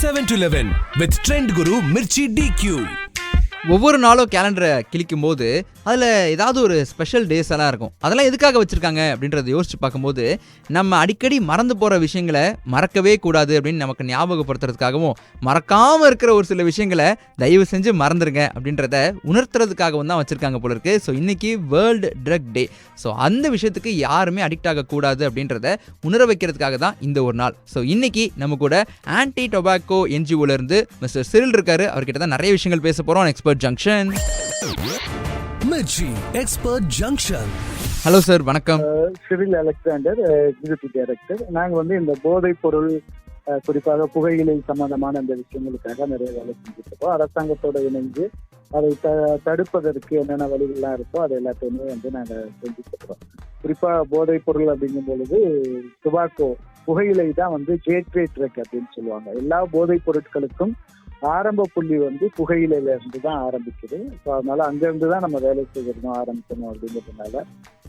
7-Eleven with Trend Guru Mirchi DQ. ஒவ்வொரு நாளும் கேலண்டரை கிளிக்கும் போது அதில் ஏதாவது ஒரு ஸ்பெஷல் டேஸ் எல்லாம் இருக்கும். அதெல்லாம் எதுக்காக வச்சுருக்காங்க அப்படின்றத யோசிச்சு பார்க்கும்போது நம்ம அடிக்கடி மறந்து போகிற விஷயங்களை மறக்கவே கூடாது அப்படின்னு நமக்கு ஞாபகப்படுத்துறதுக்காகவும், மறக்காமல் இருக்கிற ஒரு சில விஷயங்களை தயவு செஞ்சு மறந்துடுங்க அப்படின்றத உணர்த்துறதுக்காகவும் தான் வச்சுருக்காங்க போல இருக்குது. ஸோ இன்றைக்கி வேர்ல்டு ட்ரக் டே. ஸோ அந்த விஷயத்துக்கு யாருமே அடிக்ட் ஆகக்கூடாது அப்படின்றத உணர வைக்கிறதுக்காக தான் இந்த ஒரு நாள். ஸோ இன்றைக்கி நம்ம கூட ஆன்டி டொபாக்கோ என்ஜிஓலேருந்து மிஸ்டர் சிரில் இருக்காரு. அவர்கிட்ட தான் நிறைய விஷயங்கள் பேச போகிறோம். Expert junction. Mirchi Expert Junction. Hello sir, வணக்கம். Cyril Alexander, executive director. நாங்கள் இந்த போதைப் பொருள், குறிப்பாக புகையிலை சம்பந்தமான அந்த விஷயங்களுக்காக நிறைய வேலை செஞ்சுட்டு இருக்கோம். அரசாங்கத்தோட இணைஞ்சு அதை தடுப்பதற்கு என்னென்ன வழிகள்லாம் இருக்கோ அது எல்லாத்தையுமே நாங்கள் செஞ்சுட்டு இருக்கிறோம். குறிப்பாக போதைப் பொருள் அப்படிங்கும் பொழுது டுபாக்கோ, புகையிலை தான் கேட்வே ட்ரக் அப்படின்னு சொல்லுவாங்க. எல்லா போதைப் பொருட்களுக்கும் ஆரம்ப புள்ளி புகையிலையில இருந்து தான் ஆரம்பிக்குது. ஸோ அதனால அங்கிருந்து தான் நம்ம வேலை செய்யணும் ஆரம்பிக்கணும் அப்படிங்கிறதுனால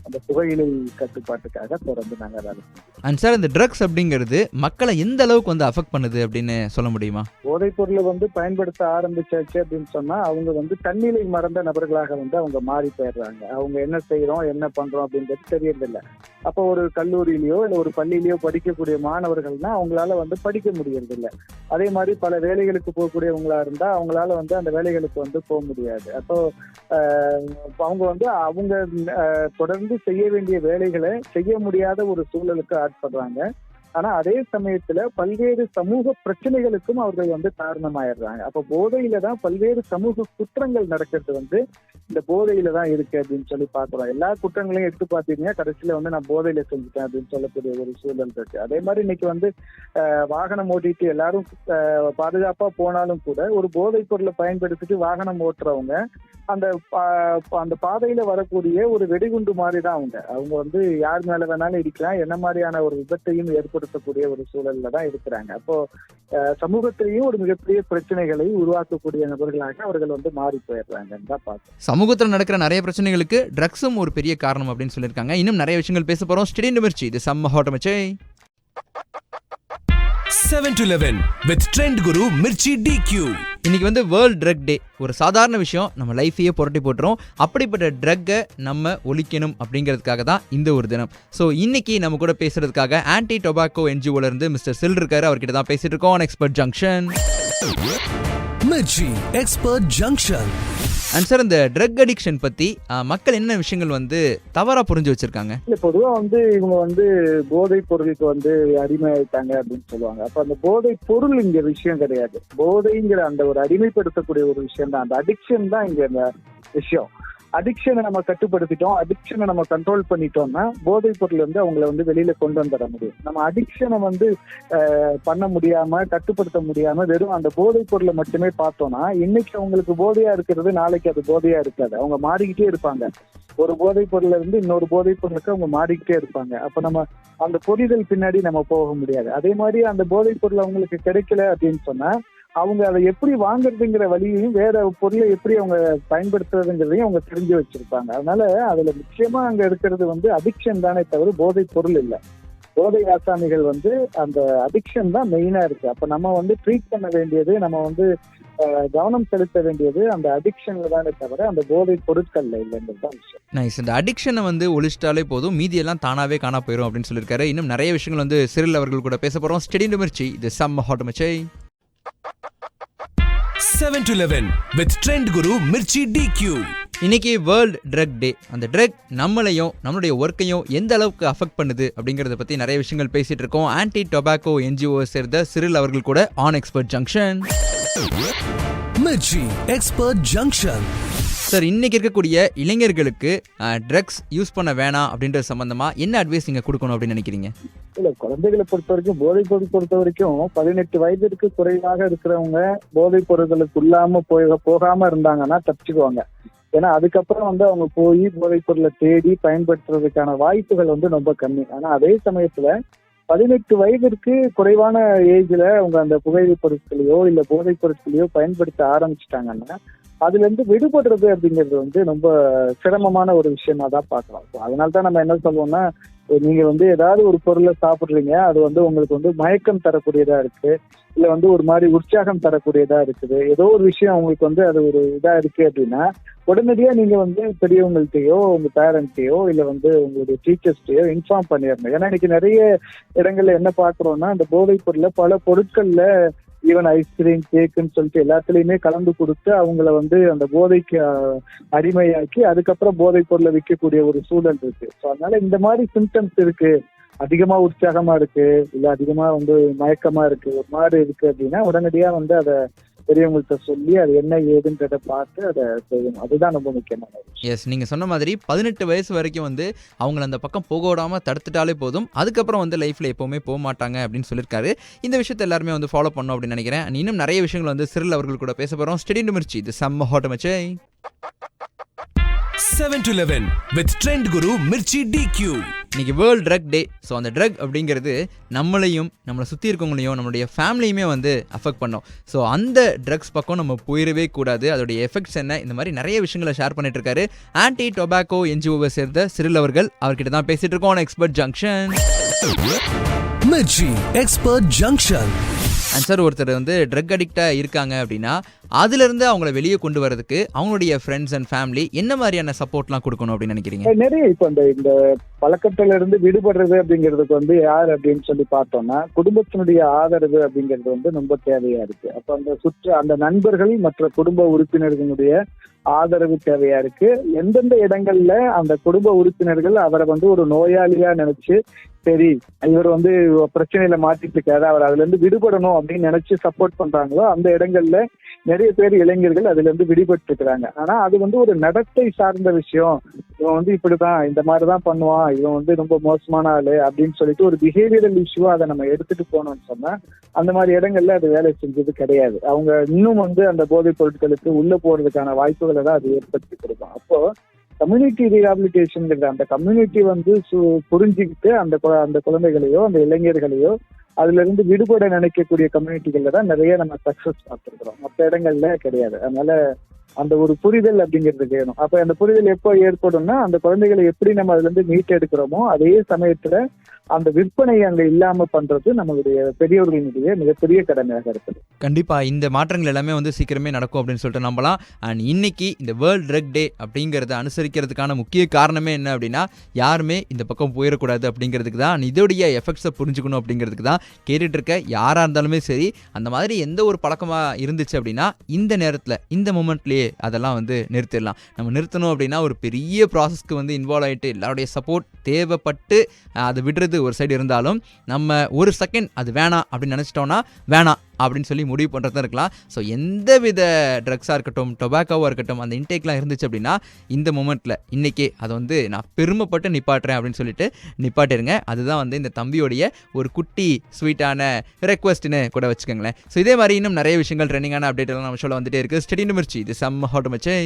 அந்த புகையிலை கட்டுப்பாட்டுக்காக தொடர்ந்து நாங்கள் வேலை செய்யணும். அண்ட் சார், இந்த ட்ரக்ஸ் அப்படிங்கிறது மக்களை எந்த அளவுக்கு அஃபெக்ட் பண்ணுது அப்படின்னு சொல்ல முடியுமா? போதைப் பொருளை பயன்படுத்த ஆரம்பிச்சாச்சு அப்படின்னு சொன்னா அவங்க தன்னிலை மறந்த நபர்களாக அவங்க மாறி போயிடுறாங்க. அவங்க என்ன செய்யறோம் என்ன பண்றோம் அப்படின்றது தெரியறதில்லை. அப்போ ஒரு கல்லூரியிலயோ இல்லை ஒரு பள்ளியிலயோ படிக்கக்கூடிய மாணவர்கள்னா அவங்களால படிக்க முடியறதில்லை. அதே மாதிரி பல வேலைகளுக்கு போகக்கூடியவங்களா இருந்தா அவங்களால அந்த வேலைகளுக்கு போக முடியாது. அப்போ அவங்க அவங்க தொடர்ந்து செய்ய வேண்டிய வேலைகளை செய்ய முடியாத ஒரு சூழலுக்கு ஆட்படுறாங்க. ஆனா அதே சமயத்துல பல்வேறு சமூக பிரச்சனைகளுக்கும் அவர்கள் காரணமாயிடுறாங்க. அப்ப போதையில தான் பல்வேறு சமூக குற்றங்கள் நடக்கிறது இந்த போதையில தான் இருக்கு அப்படின்னு சொல்லி பாக்குறோம். எல்லா குற்றங்களையும் எடுத்து பாத்தீங்கன்னா கடைசியில நான் போதையில செஞ்சுட்டேன் அப்படின்னு சொல்லக்கூடிய ஒரு சூழல் இருக்கு. அதே மாதிரி இன்னைக்கு வாகனம் ஓட்டிட்டு எல்லாரும் பாதுகாப்பா போனாலும் கூட ஒரு போதைப் பொருளை பயன்படுத்திட்டு வாகனம் ஓட்டுறவங்க அந்த பாதையில வரக்கூடிய ஒரு வெடிகுண்டு மாதிரி தான் அவங்க யார் மேல வேணாலும் இருக்கலாம், என்ன மாதிரியான ஒரு விபத்தையும் ஏற்படுத்தக்கூடிய ஒரு சூழல்ல தான் இருக்கிறாங்க. அப்போ சமூகத்திலையும் ஒரு மிகப்பெரிய பிரச்சனைகளை உருவாக்கக்கூடிய நபர்களாக அவர்கள் மாறி போயிடுறாங்கன்னு தான் பார்த்தோம். சமூகத்தில் நடக்கிற நிறைய பிரச்சனைகளுக்கு ட்ரக்ஸும் ஒரு பெரிய காரணம் அப்படின்னு சொல்லியிருக்காங்க. இன்னும் நிறைய விஷயங்கள் பேச போறோம். Stay tuned Mirchi. இது செம்ம ஹாட் மச்சே. 7-Eleven with Trend Guru Mirchi DQ. இன்னைக்கு வேர்ல்ட் ட்ரக் டே. ஒரு சாதாரண விஷயம் நம்ம லைஃபையே புரட்டி போட்டுரும். அப்படிப்பட்ட ட்ரக்கை நம்ம ஒழிக்கணும் அப்படிங்கிறதுக்காக தான் இந்த ஒரு தினம். ஸோ இன்னைக்கு நம்ம கூட பேசுறதுக்காக ஆன்டி டொபாக்கோ என்ஜிஓல இருந்து மிஸ்டர் சில் இருக்காரு. அவர்கிட்ட தான் பேசிட்டு இருக்கோம். Expert junction. Mirchi Expert Junction. And sir, இந்த ட்ரக் அடிக்ஷன் பத்தி மக்கள் என்ன விஷயங்கள் தவறா புரிஞ்சு வச்சிருக்காங்க? இல்ல, பொதுவா இவங்க போதைப் பொருளுக்கு அடிமையாயிட்டாங்க அப்படின்னு சொல்லுவாங்க. அப்ப அந்த போதைப் பொருள் இங்க விஷயம் கிடையாது. போதைங்கிற அந்த ஒரு அடிமைப்படுத்தக்கூடிய ஒரு விஷயம் தான், அந்த அடிக்ஷன் தான் இங்க அந்த விஷயம். அடிக்ஷனை நம்ம கட்டுப்படுத்திட்டோம், அடிக்ஷனை நம்ம கண்ட்ரோல் பண்ணிட்டோம்னா போதைப் பொருள் அவங்கள வெளியில கொண்டு வந்துட முடியும். நம்ம அடிக்ஷனை பண்ண முடியாம கட்டுப்படுத்த முடியாம வெறும் அந்த போதைப் பொருளை மட்டுமே பார்த்தோம்னா இன்னைக்கு அவங்களுக்கு போதையா இருக்கிறது நாளைக்கு அது போதையா இருக்காது. அவங்க மாறிக்கிட்டே இருப்பாங்க. ஒரு போதைப் பொருள்ல இருந்து இன்னொரு போதைப் பொருளுக்கு அவங்க மாறிக்கிட்டே இருப்பாங்க. அப்ப நம்ம அந்த புரிதல் பின்னாடி நம்ம போக முடியாது. அதே மாதிரி அந்த போதைப் பொருள் அவங்களுக்கு கிடைக்கல அப்படின்னு சொன்னா அவங்க அதை எப்படி வாங்குறதுங்கிற வழியையும் வேற பொருளை எப்படி அவங்க பயன்படுத்துறதுங்கிறதையும் அவங்க தெரிஞ்சு வச்சிருப்பாங்க. அதனால அதுல முக்கியமா அங்க இருக்கிறது அடிக்ஷன் தானே தவிர போதைப் பொருள் இல்லை. போதை ஆசாமிகள் அந்த அடிக்ஷன் தான் மெயினா இருக்கு. அப்ப நம்ம ட்ரீட் பண்ண வேண்டியது, நம்ம கவனம் செலுத்த வேண்டியது அந்த அடிக்ஷன்ல தானே தவிர அந்த போதை பொருட்கள்ல இல்லைன்றது தான் விஷயம். நைஸ். இந்த அடிக்ஷனை ஒழிச்சிட்டாலே போதும், மீதியெல்லாம் தானாவே காணா போயிடும் அப்படின்னு சொல்லியிருக்காரு. இன்னும் நிறைய விஷயங்கள் சிரில் அவர்கள் கூட பேச போறோம். Stay tuned Mirchi. இது செம்ம ஹாட் மச்சே. 7-Eleven with Trend Guru Mirchi DQ. இன்னைக்கு வேர்ல்ட் ட்ரக் டே. அந்த ட்ரக் நம்மளையும் நம்மளுடைய ஒர்க்கையும் எந்த அளவுக்கு அஃபெக்ட் பண்ணுது அப்படிங்கறத பத்தி நிறைய விஷயங்கள் பேசிட்டு இருக்கோம். ஆன்டி டொபாக்கோ என்ஜிஓ சேர்ந்த சிரில் அவர்கள் கூட on expert junction. Mirchi Expert Junction. Sir, இன்னைக்கு இருக்கக்கூடிய இளைஞர்களுக்கு ட்ரக்ஸ் யூஸ் பண்ண வேணாம் அப்படின்ற சம்பந்தமா என்ன அட்வைஸ் நீங்க கொடுக்கணும் அப்படின்னு நினைக்கிறீங்க? இல்ல, குழந்தைகளை பொறுத்த வரைக்கும் போதைப் பொருள் பொறுத்த வரைக்கும் 18 வயதிற்கு குறைவாக இருக்கிறவங்க போதைப் பொருட்களுக்கு போகாம இருந்தாங்கன்னா தப்பிச்சுக்குவாங்க. ஏன்னா அதுக்கப்புறம் அவங்க போய் போதைப் பொருளை தேடி பயன்படுத்துறதுக்கான வாய்ப்புகள் ரொம்ப கம்மி. ஆனா அதே சமயத்துல 18 வயதிற்கு குறைவான ஏஜ்ல அவங்க அந்த புகையிலைப் பொருட்களையோ இல்ல போதைப் பொருட்களையோ பயன்படுத்த ஆரம்பிச்சுட்டாங்கன்னா அதுல இருந்து விடுபடுறது அப்படிங்கிறது ரொம்ப சிரமமான ஒரு விஷயமா தான் பார்க்கலாம். அதனால தான் நம்ம என்ன சொல்லுவோம்னா நீங்க வந்து ஏதாவது ஒரு பொருளை சாப்பிடுறீங்க, அது வந்து உங்களுக்கு வந்து மயக்கம் தரக்கூடியதா இருக்கு, இல்ல வந்து ஒரு மாதிரி உற்சாகம் தரக்கூடியதா இருக்குது, ஏதோ ஒரு விஷயம் உங்களுக்கு வந்து அது ஒரு இதா இருக்கு அப்படின்னா உடனடியா நீங்க வந்து பெரியவங்கள்ட்டயோ உங்க பேரண்ட்டையோ இல்ல வந்து உங்களுடைய டீச்சர்ஸ்டையோ இன்ஃபார்ம் பண்ணிடணும். ஏன்னா இன்னைக்கு நிறைய இடங்கள்ல என்ன பாக்குறோம்னா, அந்த போதைப் பொருள்ல பல பொருட்கள்ல ஈவன் ஐஸ்கிரீம் கேக்குன்னு சொல்லிட்டு எல்லாத்துலயுமே கலந்து கொடுத்து அவங்கள வந்து அந்த போதைக்கு அடிமையாக்கி அதுக்கப்புறம் போதைப் பொருளை விற்கக்கூடிய ஒரு சூழல் இருக்கு. ஸோ அதனால இந்த மாதிரி சிம்டம்ஸ் இருக்கு, அதிகமா உற்சாகமா இருக்கு, இல்ல அதிகமா வந்து மயக்கமா இருக்கு, ஒரு மாதிரி இருக்கு அப்படின்னா உடனடியா வந்து அதை பெரியவங்கள்ட்ட சொல்லி அது என்ன ஏதுன்றதை பார்த்து அதை செய்யணும். அதுதான் ரொம்ப முக்கியமானது. எஸ், நீங்கள் சொன்ன மாதிரி 18 வயசு வரைக்கும் வந்து அவங்கள அந்த பக்கம் போக விடாமல் தடுத்துட்டாலே போதும். அதுக்கப்புறம் வந்து லைஃப்பில் எப்போவுமே போக மாட்டாங்க அப்படின்னு சொல்லியிருக்காரு. இந்த விஷயத்தை எல்லாருமே வந்து ஃபாலோ பண்ணணும் அப்படின்னு நினைக்கிறேன். And இன்னும் நிறைய விஷயங்கள் வந்து சிறில் அவர்கள் கூட பேச போகிறோம். ஸ்டெடி மிர்ச்சி, இது செம்ம ஹாட் மச்சை. 7 to 11 with Trend Guru Mirchi DQ. இன்னைக்கு வேர்ல்ட் ட்ரக் டே. ஸோ அந்த ட்ரக் அப்படிங்கிறது நம்மளையும் நம்மளை சுற்றி இருக்கவங்களையும் நம்மளுடைய ஃபேமிலியுமே வந்து அஃபெக்ட் பண்ணோம். ஸோ அந்த ட்ரக்ஸ் பக்கம் நம்ம போயிடவே கூடாது. அதோடைய எஃபெக்ட்ஸ் என்ன, இந்த மாதிரி நிறைய விஷயங்களை ஷேர் பண்ணிட்டு இருக்காரு ஆன்டி டொபாக்கோ என்ஜிஓவை சேர்ந்த சிறில் அவர்கள். அவர்கிட்ட தான் பேசிட்டு இருக்கோம் expert junction. Mirchi Expert Junction. And sir, ஒருத்தர் வந்து ட்ரக் அடிக்டாக இருக்காங்க அப்படின்னா அதுலேருந்து அவங்கள வெளியே கொண்டு வரதுக்கு அவங்களுடைய ஃப்ரெண்ட்ஸ் அண்ட் ஃபேமிலி என்ன மாதிரியான சப்போர்ட்லாம் கொடுக்கணும் அப்படின்னு நினைக்கிறீங்க? நிறைய இப்போ இந்த பழக்கத்துல இருந்து விடுபடுறது அப்படிங்கிறதுக்கு வந்து யார் அப்படின்னு சொல்லி பார்த்தோம்னா குடும்பத்தினுடைய ஆதரவு அப்படிங்கிறது வந்து ரொம்ப தேவையா இருக்கு. அப்ப அந்த நண்பர்கள் மற்ற குடும்ப உறுப்பினர்களுடைய ஆதரவு தேவையா இருக்கு. எந்தெந்த இடங்கள்ல அந்த குடும்ப உறுப்பினர்கள் அவரை வந்து ஒரு நோயாளியா நினைச்சு சரி இவர் வந்து பிரச்சனையில மாட்டிட்டு இருக்காரு, அவர் அதுல இருந்து விடுபடணும் அப்படின்னு நினைச்சு சப்போர்ட் பண்றாங்களோ அந்த இடங்கள்ல நிறைய பேர் இளைஞர்கள் அதுல இருந்து விடுபட்டு இருக்கிறாங்க. ஆனா அது வந்து ஒரு நடத்தை சார்ந்த விஷயம். இவன் வந்து இப்படிதான் இந்த மாதிரிதான் பண்ணுவான், இவன் வந்து ரொம்ப மோசமான ஆளு அப்படின்னு சொல்லிட்டு ஒரு பிஹேவியரல் இஷ்யூவா அதை நம்ம எடுத்துட்டு போனோம்னு சொன்னா அந்த மாதிரி இடங்கள்ல அது வேலை செஞ்சது கிடையாது. அவங்க இன்னும் வந்து அந்த போதைப் பொருட்களுக்கு உள்ள போறதுக்கான வாய்ப்புகளை தான் அது ஏற்படுத்தி கொடுக்கும். அப்போ கம்யூனிட்டி ரீஹாபிலிட்டேஷன் அந்த கம்யூனிட்டி வந்து புரிஞ்சுக்கிட்டு அந்த குழந்தைகளையோ அந்த இளைஞர்களையோ அதுல இருந்து விடுபட நினைக்கக்கூடிய கம்யூனிட்டிகள்ல தான் நிறைய நம்ம சக்சஸ் பார்த்துருக்கிறோம், மற்ற இடங்கள்ல கிடையாது. அதனால அந்த ஒரு புரிதல் அப்படிங்கிறது வேணும். அப்ப அந்த புரிதல் எப்போ ஏற்படும்னா அந்த குழந்தைகளை எப்படி நம்ம அதுல இருந்து மீட்டெடுக்கிறோமோ அதே சமயத்துல அந்த விற்பனை அங்க இல்லாம பண்றது நம்மளுடைய பெரியவர்களினுடைய மிகப்பெரிய கடமையாக இருக்குது. கண்டிப்பா இந்த மாற்றங்கள் எல்லாமே வந்து சீக்கிரமே நடக்கும் அப்படின்னு சொல்லிட்டு நம்பலாம். அண்ட் இன்னைக்கு இந்த வேர்ல்ட் ட்ரக் டே அப்படிங்கறத அனுசரிக்கிறதுக்கான முக்கிய காரணமே என்ன அப்படின்னா யாருமே இந்த பக்கம் போயிடக்கூடாது அப்படிங்கிறதுக்கு தான், இதோடைய எஃபெக்ட்ஸை புரிஞ்சுக்கணும் அப்படிங்கிறதுக்கு தான். கேட்டுட்டு இருக்க யாரா இருந்தாலுமே சரி, அந்த மாதிரி எந்த ஒரு பழக்கமா இருந்துச்சு அப்படின்னா இந்த நேரத்தில் இந்த மூமெண்ட்லேயே அதெல்லாம் வந்து நிறுத்திடலாம். நம்ம நிறுத்தணும் அப்படின்னா ஒரு பெரிய ப்ராசஸ்க்கு வந்து இன்வால்வ் ஆகிட்டு எல்லாருடைய சப்போர்ட் தேவைப்பட்டு அதை விடுறது ஒரு சைடு இருந்தாலும் நம்ம ஒரு செகண்ட் அது வேணாம் அப்படின்னு நினச்சிட்டோன்னா வேணாம் அப்படின்னு சொல்லி முடிவு பண்ணுறது இருக்கலாம். ஸோ எந்த வித ட்ரக்ஸாக இருக்கட்டும் டொபாக்கோவாக இருக்கட்டும் அந்த இன்டேக்லாம் இருந்துச்சு அப்படின்னா இந்த மூமெண்ட்டில் இன்றைக்கே அதை வந்து நான் பெருமைப்பட்டு நிப்பாட்டுறேன் அப்படின்னு சொல்லிட்டு நிப்பாட்டிருங்க. அதுதான் வந்து இந்த தம்பியோடைய ஒரு குட்டி ஸ்வீட்டான ரெக்வஸ்ட்னு கூட வச்சுக்கோங்களேன். ஸோ இதே மாதிரி இன்னும் நிறைய விஷயங்கள் ட்ரெண்டிங்கான அப்டேட் எல்லாம் நம்ம ஷோவில் வந்துட்டே இருக்குது. ஸ்டெடி மிர்ச்சி, இது செம்ம ஹாட் மச்சை.